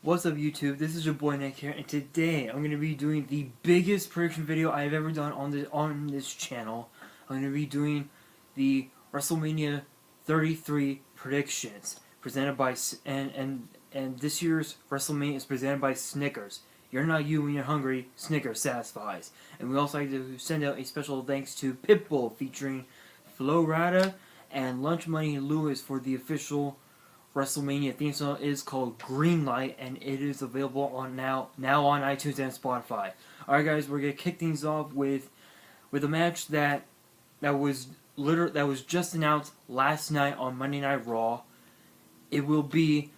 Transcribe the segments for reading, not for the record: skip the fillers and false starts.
What's up YouTube, this is your boy Nick here, and today I'm going to be doing the biggest prediction video I've ever done on this channel. I'm going to be doing the WrestleMania 33 predictions, presented by, and this year's WrestleMania is presented by Snickers. You're not you when you're hungry, Snickers satisfies. And we also like to send out a special thanks to PitBull featuring Flo Rida and Lunchmoney Lewis for the official WrestleMania theme song. Is called GreenLight, and it is available on now on iTunes and Spotify. Alright guys, we're gonna kick things off with a match that was just announced last night on Monday Night Raw. It will be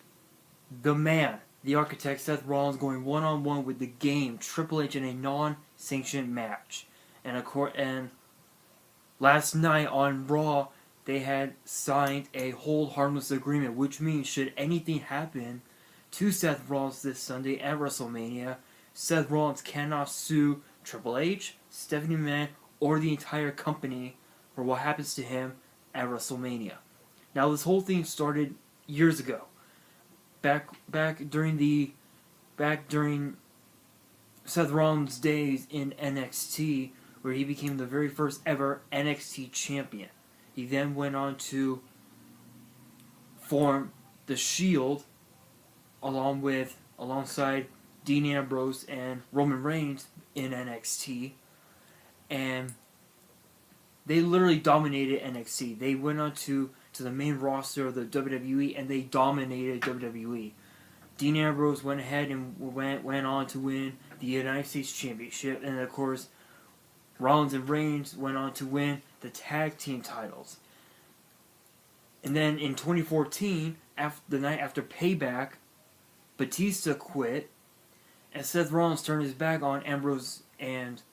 the man, the architect, Seth Rollins, going one-on-one with the Game, Triple H, in a non-sanctioned match. And last night on Raw, they had signed a hold harmless agreement, which means should anything happen to Seth Rollins this Sunday at WrestleMania, Seth Rollins cannot sue Triple H, Stephanie McMahon, or the entire company for what happens to him at WrestleMania. Now, this whole thing started years ago, back during Seth Rollins' days in NXT, where he became the very first ever NXT champion. He then went on to form the Shield alongside Dean Ambrose and Roman Reigns in NXT, and they literally dominated NXT. They went on to the main roster of the WWE, and they dominated WWE. Dean Ambrose went ahead and went on to win the United States Championship, and of course Rollins and Reigns went on to win the tag team titles. And then in 2014, the night after Payback, Batista quit, and Seth Rollins turned his back on Ambrose and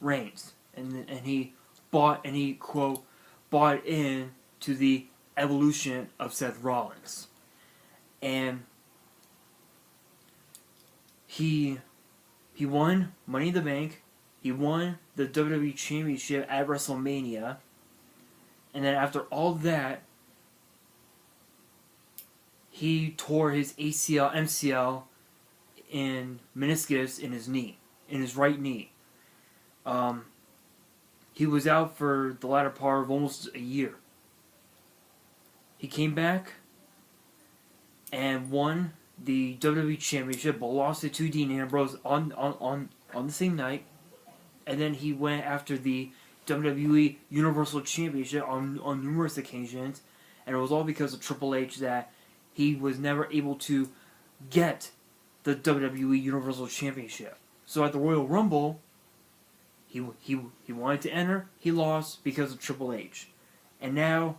Reigns, and he bought in to the evolution of Seth Rollins, and he won Money in the Bank. He won the WWE Championship at WrestleMania. And then after all that, he tore his ACL, MCL, and meniscus in his right knee. He was out for the latter part of almost a year. He came back and won the WWE Championship, but lost it to Dean Ambrose on the same night. And then he went after the WWE Universal Championship on numerous occasions, and it was all because of Triple H that he was never able to get the WWE Universal Championship. So at the Royal Rumble, he wanted to enter, he lost because of Triple H. And now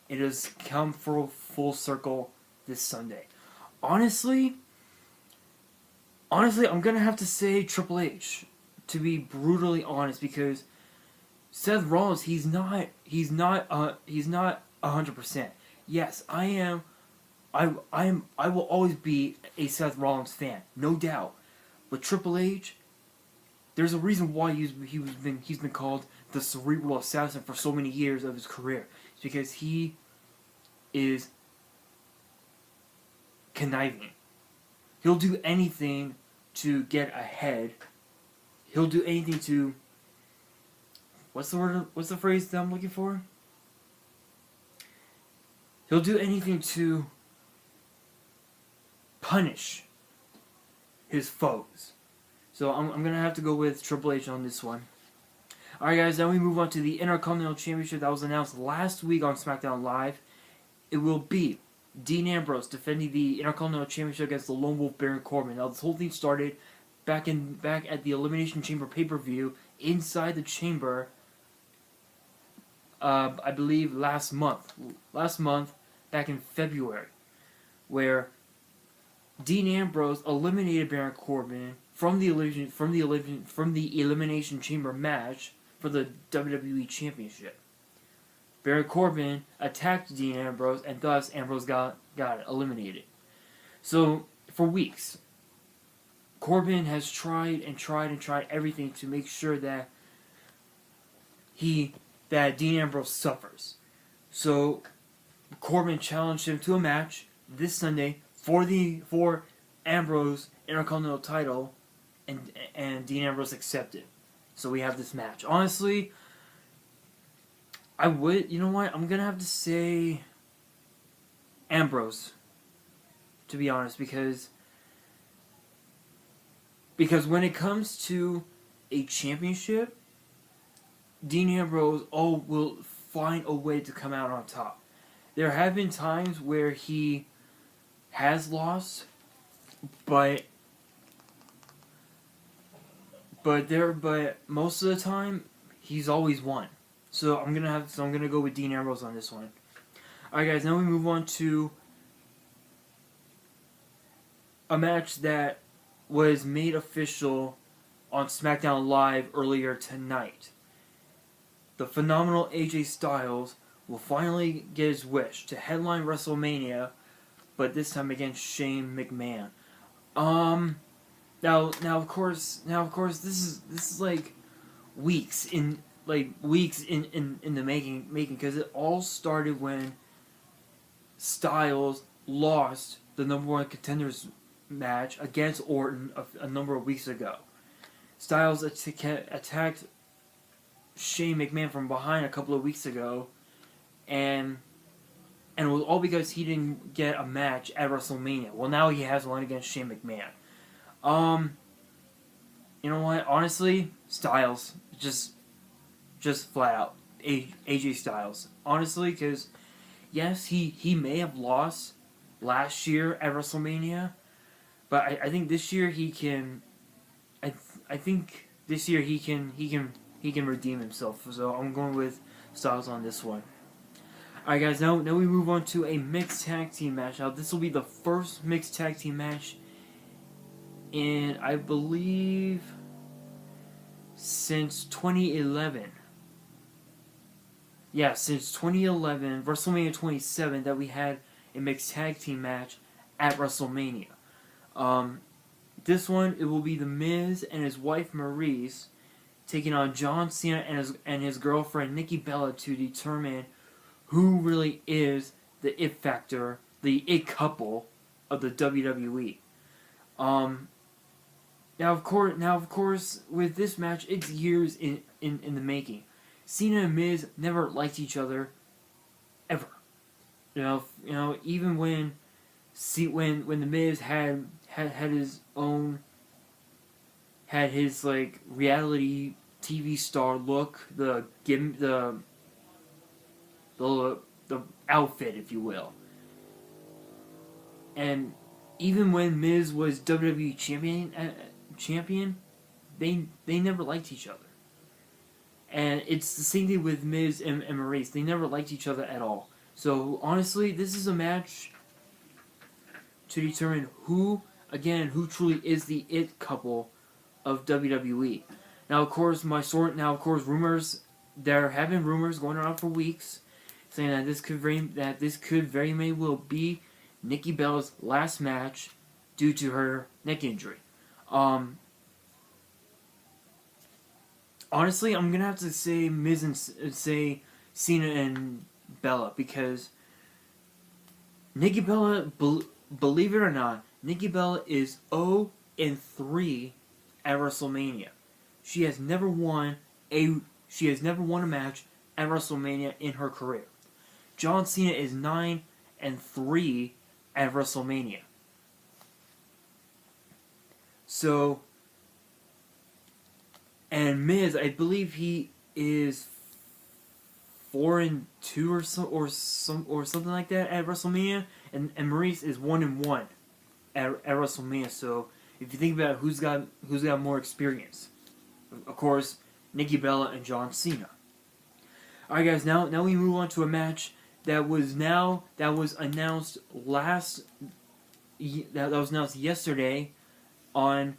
it has come full circle this Sunday. Honestly, I'm gonna have to say Triple H, to be brutally honest, because Seth Rollins, he's not 100%. Yes, I will always be a Seth Rollins fan, no doubt. But Triple H, there's a reason why he's been called the cerebral assassin for so many years of his career. It's because he is conniving. He'll do anything to get ahead. He'll do anything to... What's the phrase that I'm looking for? He'll do anything to punish his foes. So I'm going to have to go with Triple H on this one. Alright guys, now we move on to the Intercontinental Championship that was announced last week on SmackDown Live. It will be Dean Ambrose defending the Intercontinental Championship against the Lone Wolf Baron Corbin. Now this whole thing started back at the Elimination Chamber pay-per-view inside the chamber, I believe last month, back in February, where Dean Ambrose eliminated Baron Corbin from the Elimination Chamber match for the WWE Championship. Baron Corbin attacked Dean Ambrose, and thus Ambrose got eliminated. So for weeks, Corbin has tried everything to make sure that Dean Ambrose suffers. So Corbin challenged him to a match this Sunday for Ambrose Intercontinental title, and Dean Ambrose accepted. So we have this match. Honestly, you know what? I'm gonna have to say Ambrose, to be honest, because when it comes to a championship, Dean Ambrose will find a way to come out on top. There have been times where he has lost, but most of the time he's always won. So I'm gonna go with Dean Ambrose on this one. Alright guys, now we move on to a match that was made official on SmackDown Live earlier tonight. The phenomenal AJ Styles will finally get his wish to headline WrestleMania, but this time against Shane McMahon. Now of course this is like weeks in the making because it all started when Styles lost the #1 contenders match against Orton a number of weeks ago. Styles attacked Shane McMahon from behind a couple of weeks ago, and it was all because he didn't get a match at WrestleMania. Well, now he has one against Shane McMahon. You know what? Honestly, Styles, just flat out AJ Styles. Honestly, because yes, he may have lost last year at WrestleMania, but I think this year he can. I think this year he can redeem himself. So I'm going with Styles on this one. Alright guys, now we move on to a mixed tag team match. Now this will be the first mixed tag team match in, I believe, since 2011. Yeah, since 2011, WrestleMania 27, that we had a mixed tag team match at WrestleMania. This one, it will be The Miz and his wife Maurice taking on John Cena and his girlfriend Nikki Bella to determine who really is the it factor, the it couple of the WWE. Now of course, with this match, it's years in the making. Cena and Miz never liked each other, ever. You know, even when the Miz had his like reality TV star look, the outfit, if you will. And even when Miz was WWE champion, they never liked each other. And it's the same thing with Miz and Maurice. They never liked each other at all. So honestly, this is a match to determine who truly is the it couple of WWE. Now of course, rumors, there have been rumors going around for weeks saying that this could very may well be Nikki Bella's last match due to her neck injury. Honestly, I'm gonna have to say Miz and say Cena and Bella, because Nikki Bella, believe it or not, Nikki Bella is 0-3 at WrestleMania. She has never won a match at WrestleMania in her career. John Cena is 9-3 at WrestleMania. So, and Miz, I believe he is 4-2 or something like that at WrestleMania, and Maurice is 1-1 at WrestleMania. So if you think about it, who's got more experience? Of course, Nikki Bella and John Cena. Alright guys, now we move on to a match that was announced yesterday on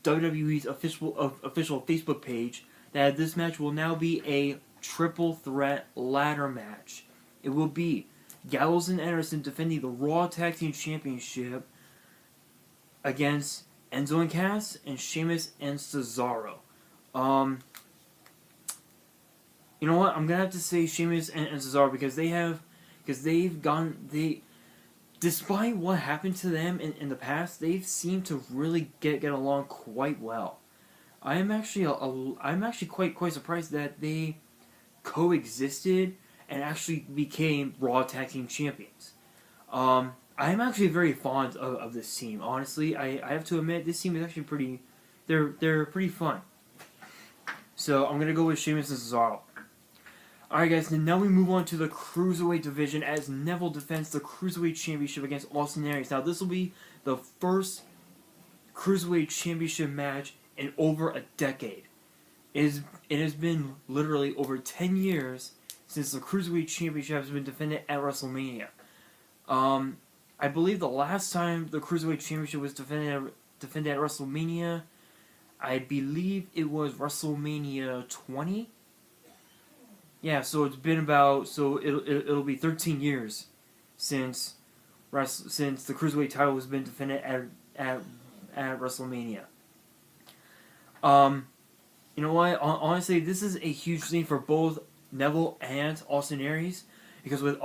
WWE's official Facebook page, that this match will now be a triple threat ladder match. It will be Gallows and Anderson defending the Raw Tag Team Championship against Enzo and Cass and Sheamus and Cesaro. You know what? I'm gonna have to say Sheamus and Cesaro, because this despite what happened to them in the past, they've seemed to really get along quite well. I'm actually quite surprised that they coexisted and actually became Raw Tag Team Champions. I'm actually very fond of this team. Honestly, I have to admit this team is actually pretty. They're pretty fun. So I'm gonna go with Sheamus and Cesaro. Alright guys, now we move on to the Cruiserweight division as Neville defends the Cruiserweight Championship against Austin Aries. Now this will be the first Cruiserweight Championship match in over a decade. It has been literally over 10 years since the Cruiserweight Championship has been defended at WrestleMania. I believe the last time the Cruiserweight Championship was defended at WrestleMania, I believe it was WrestleMania 20. Yeah, so it's been about, so it'll be 13 years since the Cruiserweight title has been defended at WrestleMania. You know what? Honestly, this is a huge thing for both Neville and Austin Aries, because with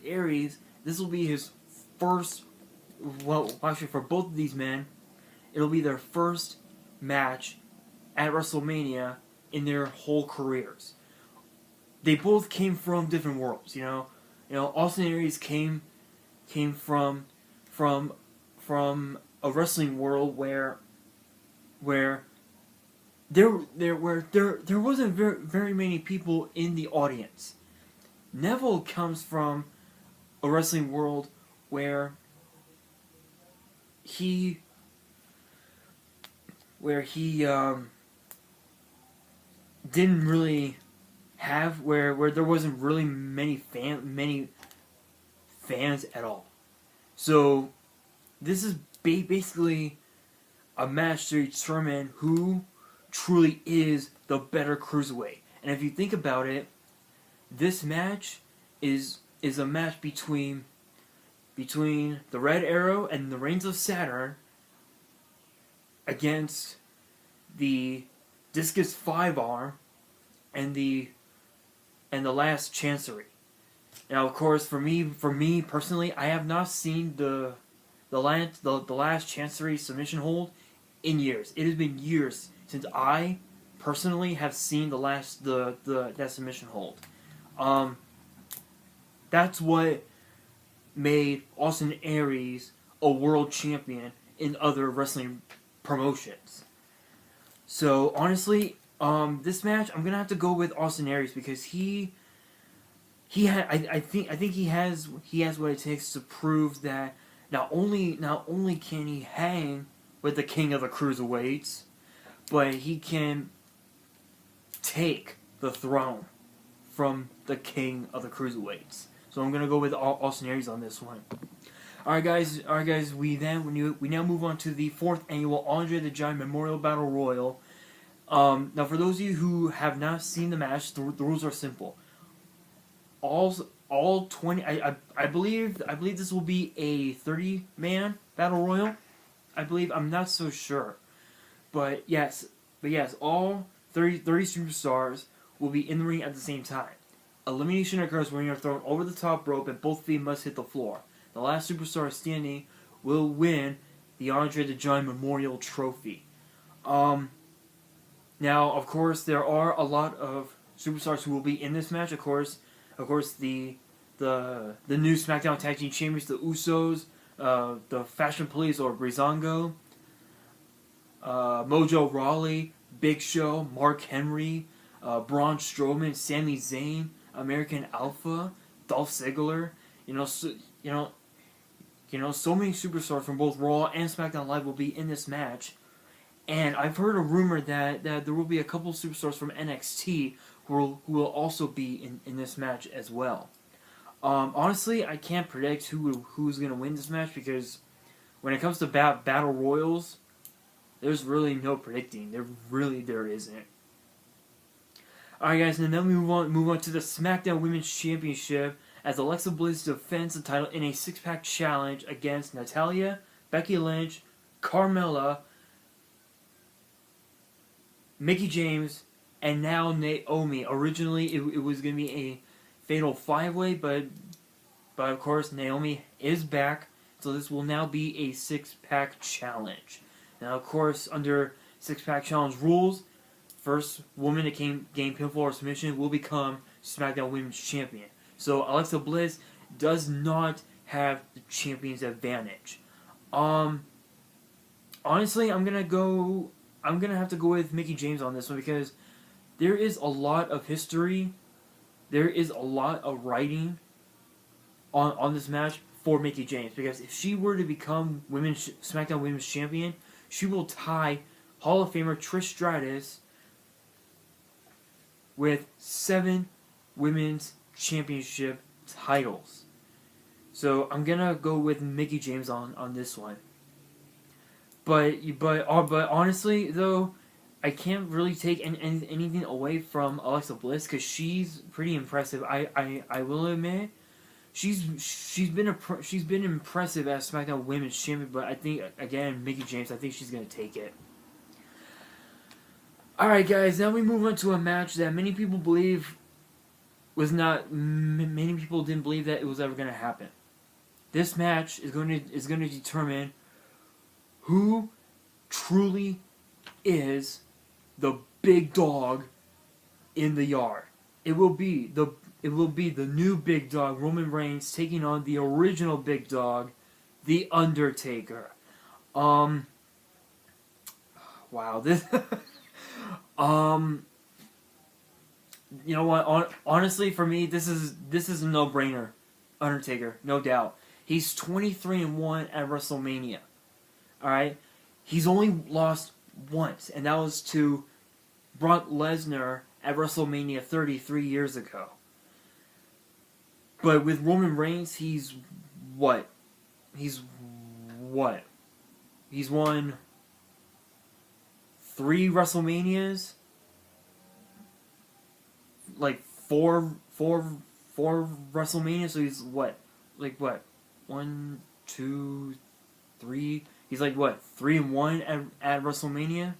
Aries, this will be his first. Well, actually, for both of these men, it'll be their first match at WrestleMania in their whole careers. They both came from different worlds, you know. Austin Aries came from a wrestling world where there wasn't very many people in the audience. Neville comes from a wrestling world where he didn't really have where there wasn't really many fans at all. So this is basically a match to determine who truly is the better cruiserweight. And if you think about it, this match is a match between the Red Arrow and the Reigns of Saturn against the Discus 5-arm and the Last Chancery. Now, of course, for me personally, I have not seen the Last Chancery submission hold in years. It has been years since I personally have seen that submission hold. That's what made Austin Aries a world champion in other wrestling promotions. So honestly, this match I'm gonna have to go with Austin Aries because I think he has what it takes to prove that not only can he hang with the king of the cruiserweights, but he can take the throne from the king of the cruiserweights. So I'm gonna go with Austin Aries on this one. Alright guys, we now move on to the 4th annual Andre the Giant Memorial Battle Royal. Now for those of you who have not seen the match, the rules are simple. All 20, I believe this will be a 30-man Battle Royal. I believe, I'm not so sure. But yes, all 30 superstars will be in the ring at the same time. Elimination occurs when you're thrown over the top rope and both feet must hit the floor. The last superstar standing will win the Andre the Giant Memorial Trophy. Now, of course, there are a lot of superstars who will be in this match. Of course, the new SmackDown Tag Team Champions, the Usos, the Fashion Police or Breezango, Mojo Rawley, Big Show, Mark Henry, Braun Strowman, Sami Zayn, American Alpha, Dolph Ziggler. So many superstars from both Raw and SmackDown Live will be in this match. And I've heard a rumor that there will be a couple superstars from NXT who will also be in this match as well. Honestly, I can't predict who's going to win this match because when it comes to battle royals, there's really no predicting. There isn't. Alright guys, and then we move on to the SmackDown Women's Championship as Alexa Bliss defends the title in a 6-pack challenge against Natalya, Becky Lynch, Carmella, Mickie James, and now Naomi. Originally, it was going to be a fatal 5-way, but of course, Naomi is back So this will now be a 6-pack challenge. Now, of course, under 6-pack challenge rules, first woman to gain pinfall or submission will become SmackDown Women's Champion. So Alexa Bliss does not have the champion's advantage. Honestly, I'm gonna have to go with Mickie James on this one because there is a lot of history, there is a lot of writing on this match for Mickie James, because if she were to become SmackDown Women's Champion, she will tie Hall of Famer Trish Stratus with 7 Women's Championship titles. So I'm gonna go with Mickie James on this one. But honestly though, I can't really take anything away from Alexa Bliss because she's pretty impressive. I will admit, she's been impressive as SmackDown Women's Champion. But I think again, Mickie James, I think she's gonna take it. All right, guys. Now we move on to a match that many people believe was not. Many people didn't believe that it was ever gonna happen. This match is going to determine who truly is the big dog in the yard. It will be the new big dog, Roman Reigns, taking on the original big dog, The Undertaker. Wow, this you know what, honestly for me this is a no-brainer. Undertaker, no doubt. He's 23-1 at WrestleMania. Alright? He's only lost once, and that was to Brock Lesnar at WrestleMania 33 years ago. But with Roman Reigns, he's what? He's won 3 WrestleManias? Like 4 WrestleManias, so he's what? 1, 2, 3. He's like what? 3-1 at WrestleMania.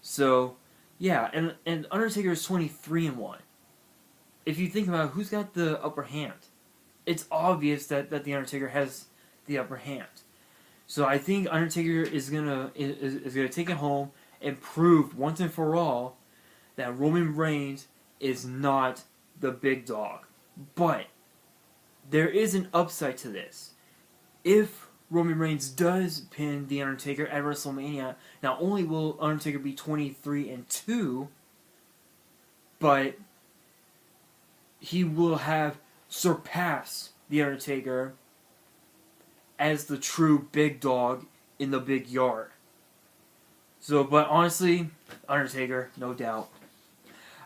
So yeah, and Undertaker is 23-1. If you think about it, who's got the upper hand? It's obvious that the Undertaker has the upper hand. So I think Undertaker is gonna take it home and prove once and for all that Roman Reigns is not the big dog. But there is an upside to this. If Roman Reigns does pin The Undertaker at WrestleMania, not only will Undertaker be 23-2, but he will have surpassed The Undertaker as the true big dog in the big yard. So, but honestly, Undertaker, no doubt.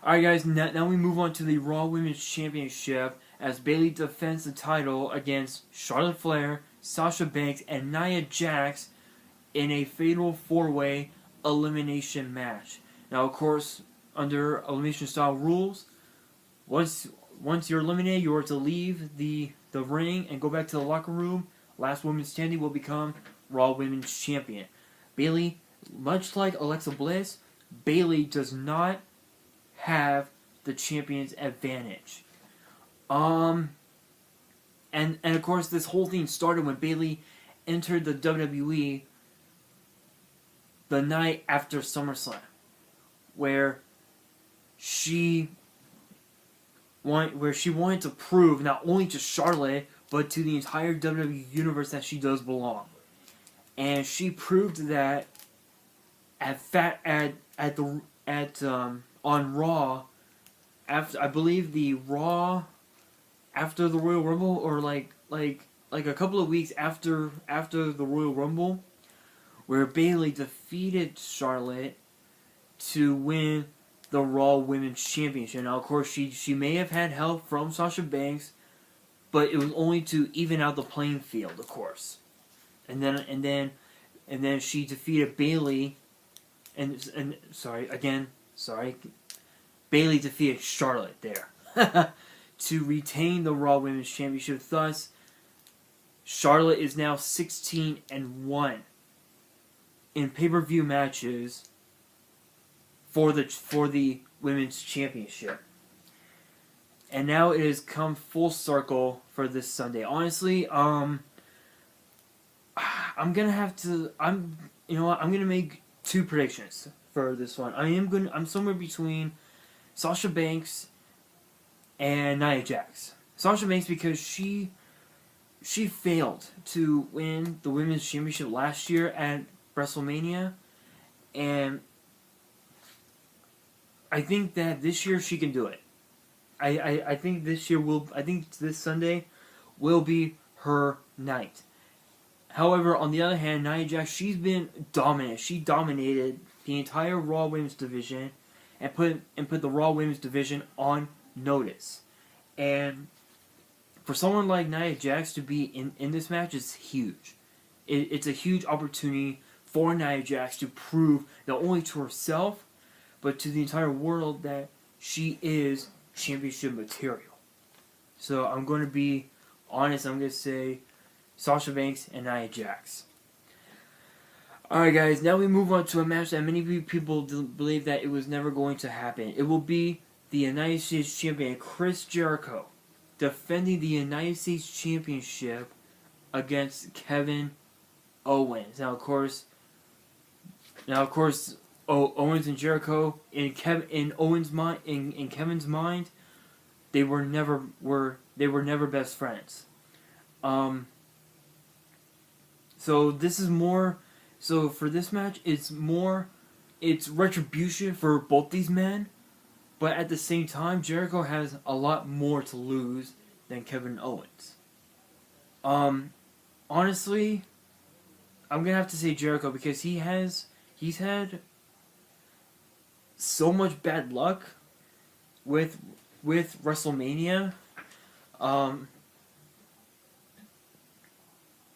Alright guys, now we move on to the Raw Women's Championship as Bayley defends the title against Charlotte Flair, Sasha Banks, and Nia Jax in a fatal 4-way elimination match. Now, of course, under elimination style rules, once you're eliminated, you are to leave the ring and go back to the locker room. Last woman standing will become Raw Women's Champion. Bayley, much like Alexa Bliss, Bayley does not have the champion's advantage. And of course, this whole thing started when Bayley entered the WWE the night after SummerSlam, where she wanted to prove not only to Charlotte but to the entire WWE universe that she does belong, and she proved that on Raw, after I believe the Raw after the Royal Rumble, or like a couple of weeks after the Royal Rumble, where Bayley defeated Charlotte to win the Raw Women's Championship. Now, of course, she may have had help from Sasha Banks, but it was only to even out the playing field, of course. And then she defeated Bayley, Bayley defeated Charlotte there to retain the Raw Women's Championship. Thus, Charlotte is now 16-1 in pay-per-view matches for the Women's Championship. And now it has come full circle for this Sunday. Honestly, I'm gonna have to. You know what? I'm gonna make two predictions for this one. I'm somewhere between Sasha Banks and Nia Jax. Sasha Banks because she failed to win the women's championship last year at WrestleMania, and I think that this year she can do it. I think I think this Sunday will be her night. However, on the other hand, Nia Jax, she's been dominant. She dominated the entire Raw Women's division and put the Raw Women's division on notice. And for someone like Nia Jax to be in this match is huge. It's a huge opportunity for Nia Jax to prove not only to herself, but to the entire world that she is championship material. So I'm going to be honest. I'm going to say Sasha Banks and Nia Jax. Alright guys, now we move on to a match that many people believe that it was never going to happen. It will be the United States Champion Chris Jericho defending the United States Championship against Kevin Owens. Now of course, Owens and Jericho in Kevin's mind, they were never best friends. So this is more. So for this match, it's retribution for both these men, but at the same time, Jericho has a lot more to lose than Kevin Owens. Honestly, I'm gonna have to say Jericho because he's had so much bad luck with WrestleMania.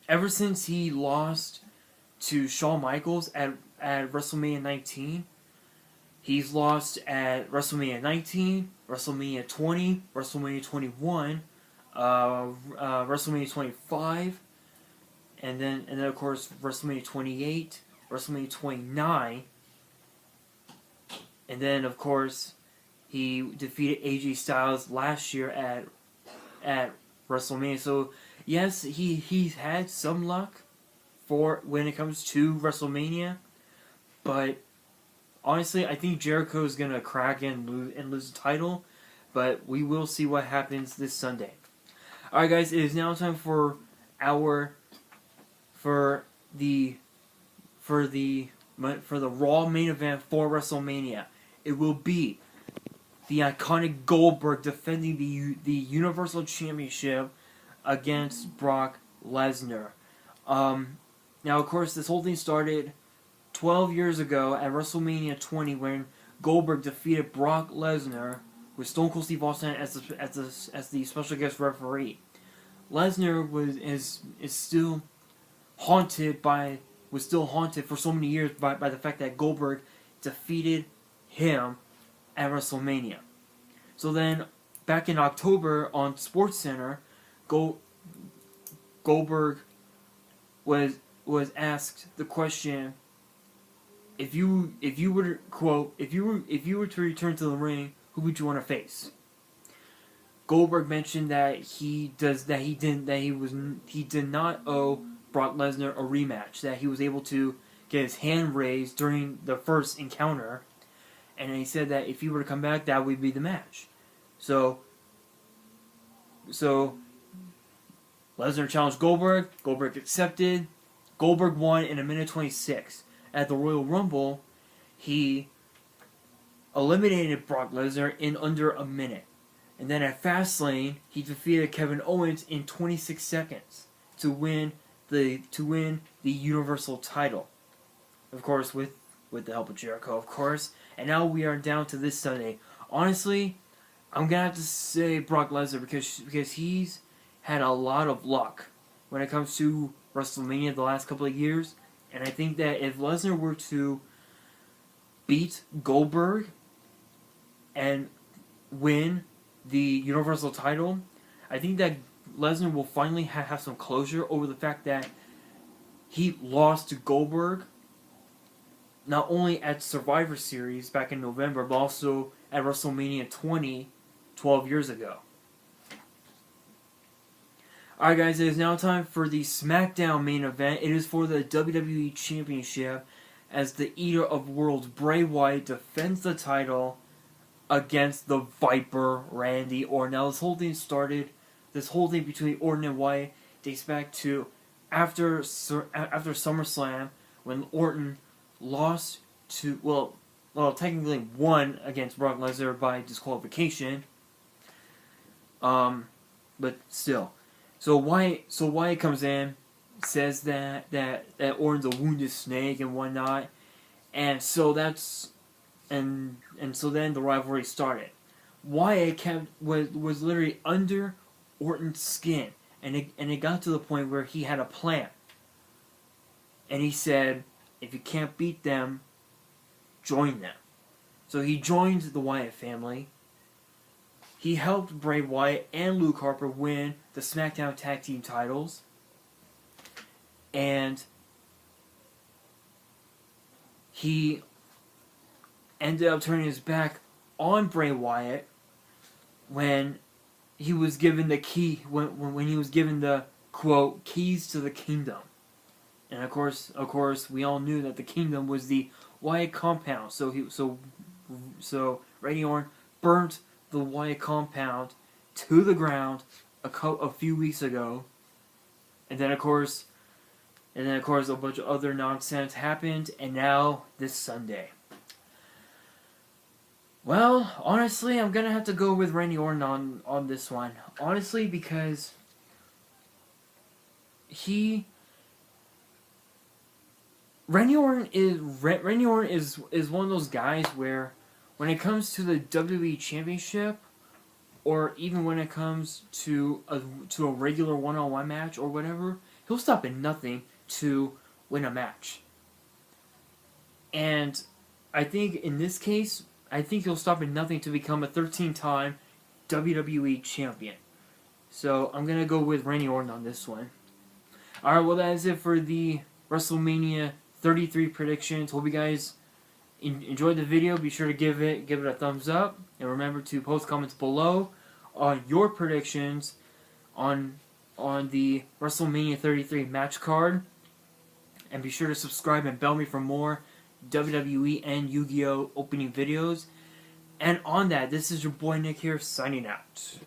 Ever since he lost to Shawn Michaels at WrestleMania 19, he's lost at WrestleMania 19, WrestleMania 20, WrestleMania 21, WrestleMania 25, and then of course WrestleMania 28, WrestleMania 29, and then of course he defeated AJ Styles last year at WrestleMania. So yes, he's had some luck for when it comes to WrestleMania, but honestly, I think Jericho is gonna crack and lose the title, but we will see what happens this Sunday. All right, guys, it is now time for the Raw main event for WrestleMania. It will be the iconic Goldberg defending the Universal Championship against Brock Lesnar. Now, of course, this whole thing started 12 years ago at WrestleMania 20 when Goldberg defeated Brock Lesnar with Stone Cold Steve Austin as the special guest referee. Lesnar is still haunted for so many years by the fact that Goldberg defeated him at WrestleMania. So then, back in October on SportsCenter, Goldberg was asked the question, if you were to return to the ring, who would you want to face? Goldberg mentioned that he did not owe Brock Lesnar a rematch, that he was able to get his hand raised during the first encounter, and he said that if he were to come back, that would be the match. So Lesnar challenged Goldberg. Goldberg accepted. Goldberg won in 1:26. At the Royal Rumble, he eliminated Brock Lesnar in under a minute. And then at Fastlane, he defeated Kevin Owens in 26 seconds to win the Universal title. Of course, with the help of Jericho, of course. And now we are down to this Sunday. Honestly, I'm gonna have to say Brock Lesnar because he's had a lot of luck when it comes to WrestleMania the last couple of years. And I think that if Lesnar were to beat Goldberg and win the Universal title, I think that Lesnar will finally have some closure over the fact that he lost to Goldberg not only at Survivor Series back in November, but also at WrestleMania 20, 12 years ago. Alright guys, it is now time for the SmackDown main event. It is for the WWE Championship as the Eater of Worlds, Bray Wyatt, defends the title against the Viper, Randy Orton. Now this whole thing between Orton and Wyatt dates back to after SummerSlam when Orton lost to, well, technically won against Brock Lesnar by disqualification. But still. So Wyatt comes in, says that Orton's a wounded snake and whatnot, and so then the rivalry started. Wyatt was literally under Orton's skin, and it got to the point where he had a plan. And he said, if you can't beat them, join them. So he joined the Wyatt family. He helped Bray Wyatt and Luke Harper win the SmackDown Tag Team titles. And he ended up turning his back on Bray Wyatt when he was given the key, when he was given the, quote, keys to the kingdom. And of course, we all knew that the kingdom was the Wyatt compound. So Randy Orton burnt the Wyatt compound to the ground a few weeks ago, and then of course a bunch of other nonsense happened, and now this Sunday. Well, honestly, I'm gonna have to go with Randy Orton on this one. Honestly, because Randy Orton is one of those guys where, when it comes to the WWE Championship, or even when it comes to a regular one-on-one match or whatever, he'll stop at nothing to win a match. And I think in this case, he'll stop at nothing to become a 13-time WWE Champion. So I'm going to go with Randy Orton on this one. Alright, well that is it for the WrestleMania 33 predictions. Hope you guys enjoyed the video. Be sure to give it a thumbs up, and remember to post comments below on your predictions on the WrestleMania 33 match card, and be sure to subscribe and bell me for more WWE and Yu-Gi-Oh opening videos. And on that, this is your boy Nick here, signing out.